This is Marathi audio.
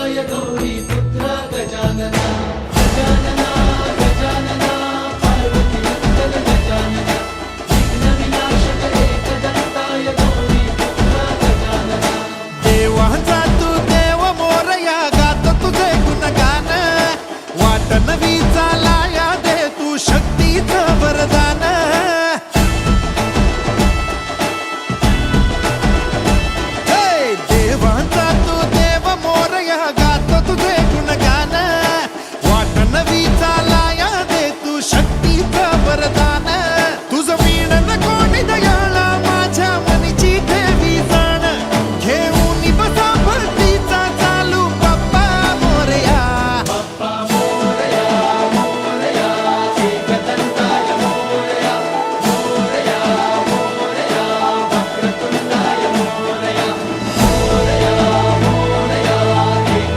गजाननाय गौरी पुत्र गजानना गजानना गजानना पार्वती नंदन गजानना विघ्न विनाशक एकदंताय गौरी पुत्र गजानना देवाचा तू देव मोरया गात तुझे गुणगान वाट नवी चालाया दे तू शक्तीचं वरदान हे देवाचा तू देव मोरया गात तुझे गुणगान